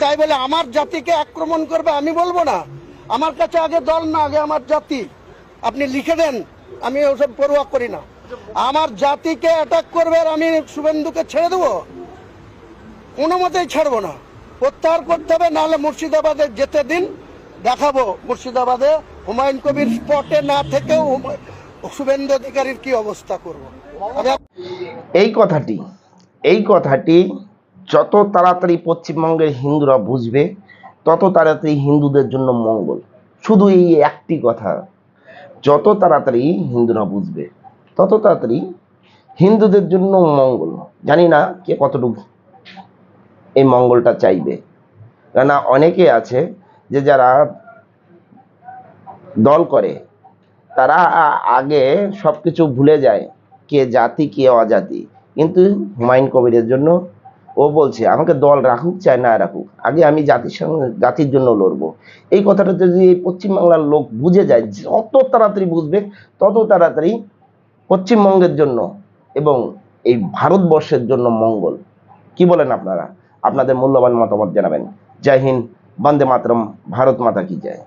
তাই বলে আমার জাতিকে আক্রমণ করবে আমি বলবো না। আমার কাছে আগে দল না, আগে আমার জাতি। আপনি লিখে দেন, আমি ওসব পরোয়া করি না। আমার জাতিকে অ্যাটাক করবে আর আমি শুভেন্দুকে ছেড়ে দেবো? কোনো মতেই ছাড়বো না, প্রত্যাহার করতে হবে। নাহলে মুর্শিদাবাদে যেতে দিন, দেখাবো মুর্শিদাবাদে হুমায়ুন কবির স্পটে না থেকেও শুভেন্দু অধিকারীর কি অবস্থা করবো। এই কথাটি যত তাড়াতাড়ি পশ্চিমবঙ্গের হিন্দুরা বুঝবে তত তাড়াতাড়ি হিন্দুদের জন্য মঙ্গল। শুধু এই একটি কথা, যত তাড়াতাড়ি হিন্দুরা বুঝবে তত তাড়াতাড়ি হিন্দুদের জন্য মঙ্গল। জানি না কে কতটুকু এই মঙ্গলটা চাইবে, কেননা অনেকে আছে যে যারা দল করে তারা আগে সবকিছু ভুলে যায়, কে জাতি কে অজাতি। কিন্তু হুমায়ুন কবিরের জন্য ও বলছে আমাকে দল রাখুক চাই না রাখুক, আগে আমি জাতির জন্য লড়বো। এই কথাটা যদি এই পশ্চিমবাংলার লোক বুঝে যায়, যত তাড়াতাড়ি বুঝবে তত তাড়াতাড়ি পশ্চিমবঙ্গের জন্য এবং এই ভারতবর্ষের জন্য মঙ্গল। কি বলেন আপনারা? আপনাদের মূল্যবান মতামত জানাবেন। জয় হিন্দ, বন্দে মাতরম, ভারত মাতা কি জয়।